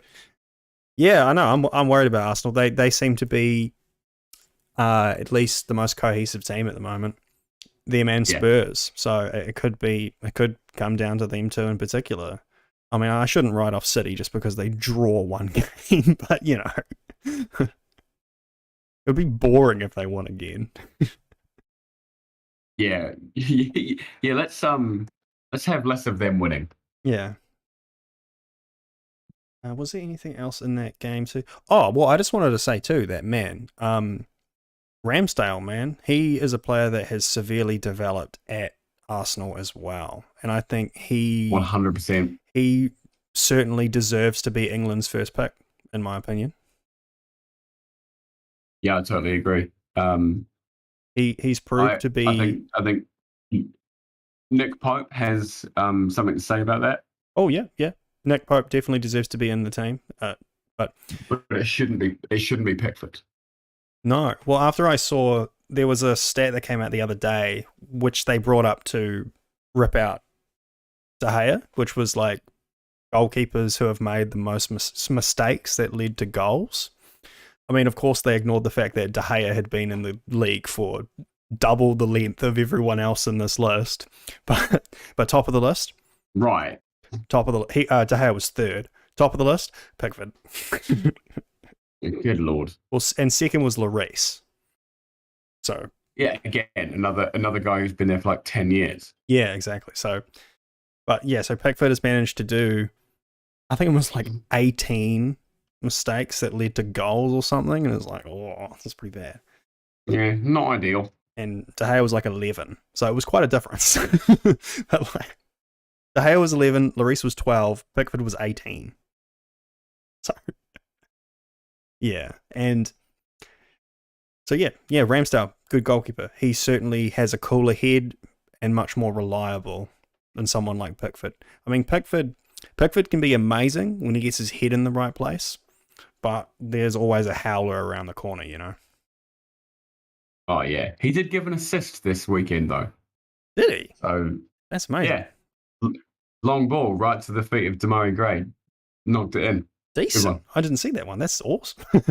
yeah, I know. I'm worried about Arsenal. They seem to be at least the most cohesive team at the moment. Them and Spurs. So it could come down to them two in particular. I mean, I shouldn't write off City just because they draw one game, but it would be boring if they won again. Yeah. Let's have less of them winning. Yeah. Was there anything else in that game too? Oh, well, I just wanted to say too that Ramsdale, man, he is a player that has severely developed at Arsenal as well, and I think he 100%. he certainly deserves to be England's first pick, in my opinion. Yeah, I totally agree. He's proved to be. I think Nick Pope has something to say about that. Oh yeah. Nick Pope definitely deserves to be in the team, but it shouldn't be. It shouldn't be Pickford. No. Well, after I saw there was a stat that came out the other day, which they brought up to rip out De Gea, which was like goalkeepers who have made the most mistakes that led to goals. I mean, of course, they ignored the fact that De Gea had been in the league for double the length of everyone else in this list, but top of the list, right? Top of the De Gea was third. Top of the list, Pickford. Good lord. Well, and second was Lloris. So yeah, again, another guy who's been there for like 10 years. Yeah, exactly. So, but yeah, so Pickford has managed to do, I think it was like 18 mistakes that led to goals or something, and it's like, oh, this is pretty bad. Yeah, not ideal. And De Gea was like 11, so it was quite a difference. But like, De Gea was 11, Lloris was 12, Pickford was 18. So, yeah, and so yeah, Ramsdale, good goalkeeper. He certainly has a cooler head and much more reliable than someone like Pickford. I mean, Pickford can be amazing when he gets his head in the right place, but there's always a howler around the corner, you know. Oh yeah, he did give an assist this weekend though. Did he? So that's amazing. Yeah, long ball right to the feet of Demarai Gray, knocked it in. Decent. I didn't see that one. That's awesome. Well,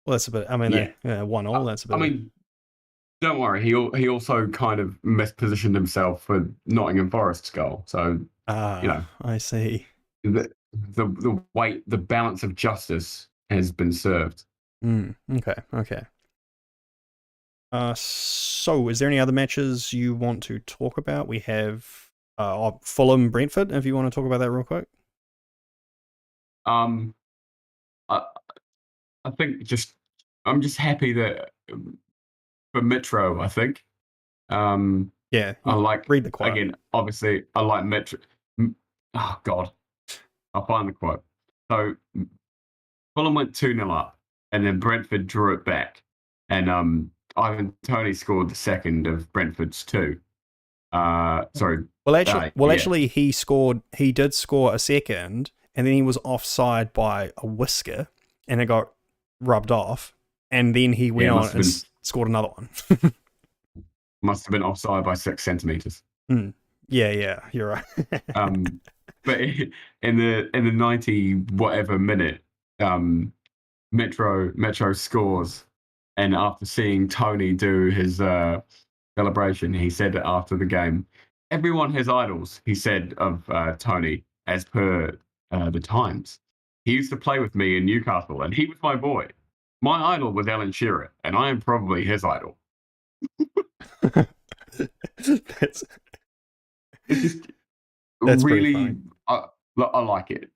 that's a bit. I mean, yeah, 1-1. That's a bit. I mean, don't worry. He also kind of mispositioned himself for Nottingham Forest's goal. So you know, I see. The weight, the balance of justice has been served. Okay. So is there any other matches you want to talk about? We have Fulham Brentford. If you want to talk about that real quick. I think I'm just happy that for Metro, I think. Yeah, I like read the quote again. Obviously, I like Metro. Oh God, I'll find the quote. So Fulham went 2-0 up, and then Brentford drew it back, and Ivan Toney scored the second of Brentford's two. Sorry. Well, actually, he scored. He did score a second, and then he was offside by a whisker, and it got rubbed off, and then he went on and scored another one. Must have been offside by 6 centimeters. Yeah, you're right. But in the 90 whatever minute, Metro scores, and after seeing Toney do his celebration, he said after the game, "Everyone has idols," he said of Toney, as per the Times. "He used to play with me in Newcastle, and he was my boy. My idol was Alan Shearer, and I am probably his idol." That's really, I like it.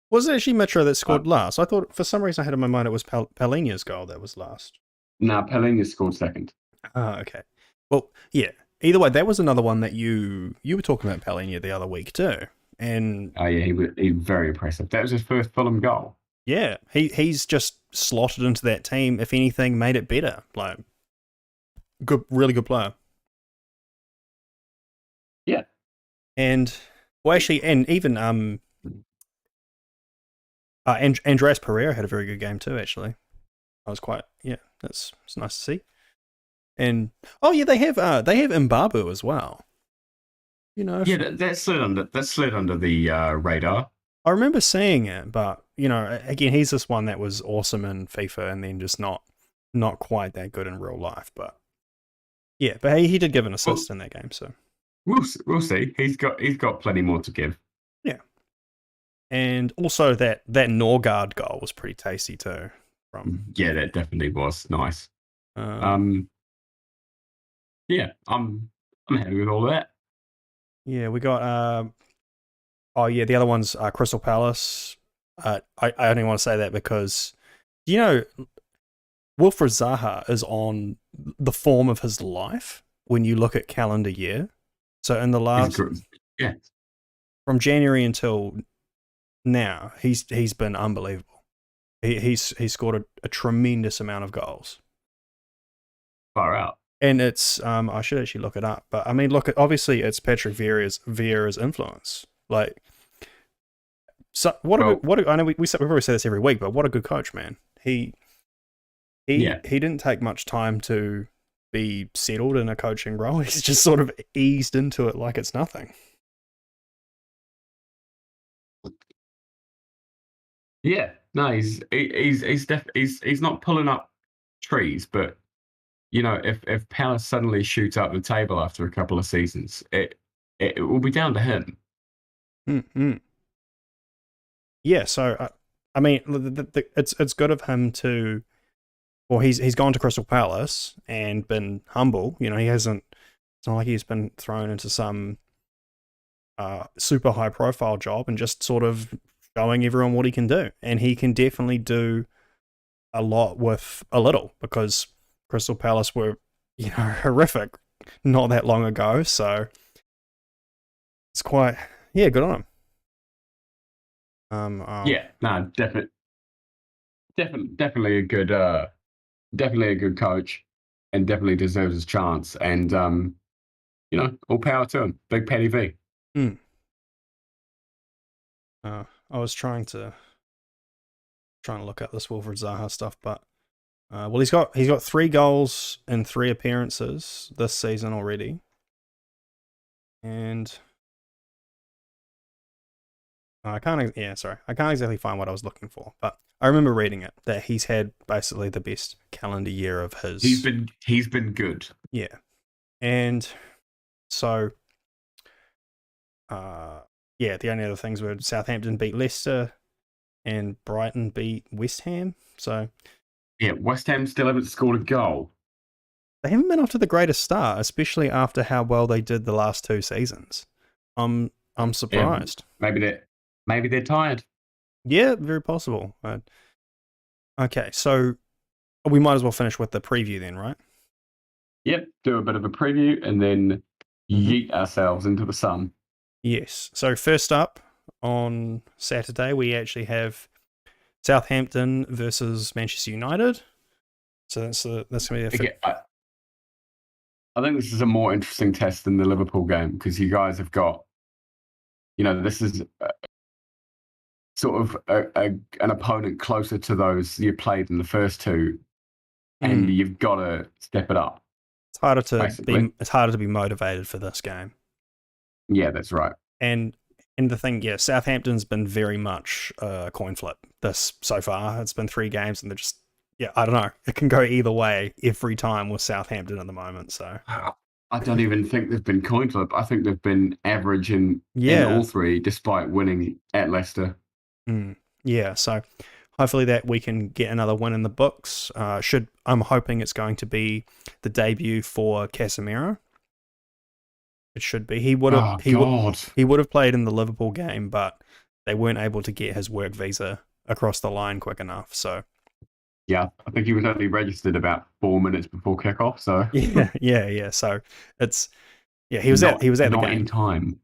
Was it actually Metro that scored last? I thought for some reason I had in my mind it was Palhinha's goal that was last. No, Palhinha scored second. Okay. Well, yeah. Either way, that was another one that you were talking about Palhinha the other week too. And yeah, he was very impressive. That was his first Fulham goal. Yeah, he's just slotted into that team. If anything, made it better. Like, really good player. Yeah. And well, actually, and even Andreas Pereira had a very good game too. Actually, I was quite it's nice to see. And they have Mbabu as well. You know, that slid under the radar. I remember seeing it, but again, he's this one that was awesome in FIFA, and then just not quite that good in real life. But yeah, but he did give an assist in that game, so we'll see. He's got plenty more to give. Yeah, and also that Norgard goal was pretty tasty too. Yeah, that definitely was nice. Yeah, I'm happy with all that. Yeah, we got the other one's Crystal Palace. I only want to say that because Wilfried Zaha is on the form of his life when you look at calendar year. So in the last from January until now, he's been unbelievable. He's scored a tremendous amount of goals. Far out. And it's I should actually look it up, but I mean, look, obviously it's Patrick Vieira's influence. Like, so I know we probably say this every week, but what a good coach, man. He didn't take much time to be settled in a coaching role. He's just sort of eased into it like it's nothing. Yeah, no, he's not pulling up trees, but if Palace suddenly shoot up the table after a couple of seasons, it will be down to him. Mm-hmm. Yeah, so I mean, it's good of him to. Well, he's gone to Crystal Palace and been humble. He hasn't. It's not like he's been thrown into some super high profile job and just sort of showing everyone what he can do. And he can definitely do a lot with a little, because Crystal Palace were, horrific not that long ago. So it's quite, good on him. Yeah, no, definitely a good, definitely a good coach, and definitely deserves his chance. And all power to him. Big Paddy V. I was trying to look up this Wilfred Zaha stuff, but well, he's got 3 goals in 3 appearances this season already, and I can't exactly find what I was looking for, but I remember reading it that he's had basically the best calendar year of his. He's been good. Yeah, and so the only other things were Southampton beat Leicester and Brighton beat West Ham. So yeah, West Ham still haven't scored a goal. They haven't been off to the greatest start, especially after how well they did the last 2 seasons. I'm surprised. Yeah, maybe they're tired. Yeah, very possible. Okay, so we might as well finish with the preview then, right? Yep, do a bit of a preview and then yeet ourselves into the sun. Yes. So first up on Saturday, we actually have Southampton versus Manchester United. So that's going to be I think this is a more interesting test than the Liverpool game, because you guys have got, this is sort of an opponent closer to those you played in the first 2, and you've got to step it up. It's harder to be motivated for this game. Yeah, that's right. And the thing, Southampton's been very much a coin flip this so far. It's been 3 games, and they're just, I don't know. It can go either way every time with Southampton at the moment. So I don't even think they've been coin flip. I think they've been average in all 3, despite winning at Leicester. Yeah, so hopefully that we can get another win in the books. I'm hoping it's going to be the debut for Casemiro. It should be. He would have played in the Liverpool game, but they weren't able to get his work visa across the line quick enough. So yeah, I think he was only registered about 4 minutes before kickoff. So yeah. So it's he was at the game in time.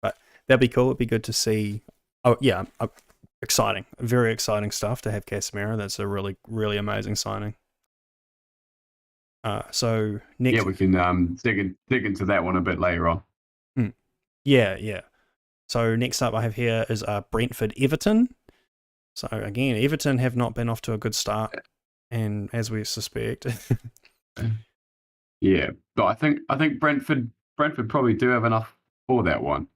But that'd be cool. It'd be good to see. Oh yeah, exciting, very exciting stuff to have Casemiro. That's a really, really amazing signing. So next, we can dig into that one a bit later on. Yeah. So next up, I have here is Brentford Everton. So again, Everton have not been off to a good start, and as we suspect. Yeah, but I think Brentford probably do have enough for that one.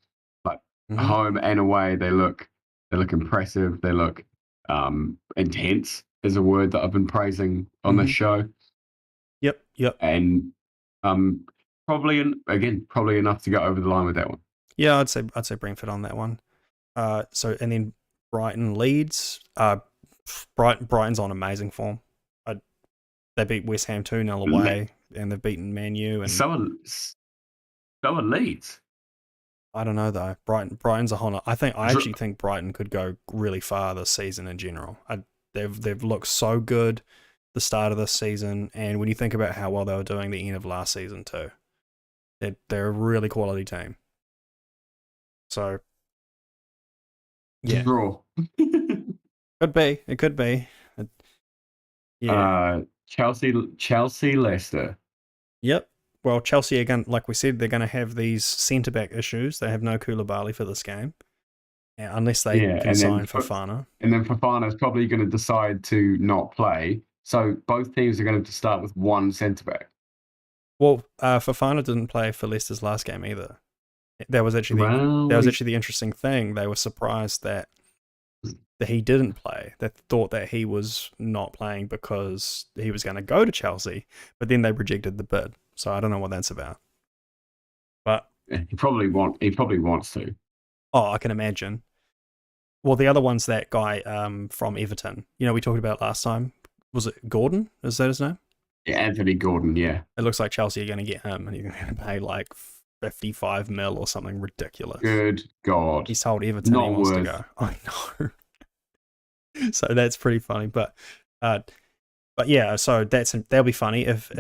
Like home and away, they look impressive. They look intense, is a word that I've been praising on this show. Yep. And probably enough to go over the line with that one. Yeah, I'd say Brentford on that one. So and then Brighton Leeds. Brighton's on amazing form. They beat West Ham 2-0 away, and they've beaten Man U. And so are Leeds. I don't know though. Brighton's a honor. I actually think Brighton could go really far this season in general. They've looked so good the start of this season, and when you think about how well they were doing the end of last season too, they're a really quality team. So Yeah, Draw. could be. It could be. Yeah. Chelsea, Leicester. Yep. Well, Chelsea again, like we said, they're going to have these centre back issues. They have no Koulibaly for this game, unless they Yeah, can sign Fofana. and then Fofana's probably going to decide to not play. So both teams are going to start with one centre back. Well, Fofana didn't play for Leicester's last game either. That was actually the interesting thing. They were surprised that he didn't play. They thought that he was not playing because he was going to go to Chelsea, but then they rejected the bid. So I don't know what that's about. But he probably wants to. Oh, I can imagine. Well, the other one's that guy from Everton. You know, we talked about last time. Was it Gordon? Is that his name? Yeah, Anthony Gordon, yeah. It looks like Chelsea are going to get him, and he's going to pay like 55 mil or something ridiculous. Good God. He's told Everton he wants to go. I know. So that's pretty funny. But yeah, so that'll be funny if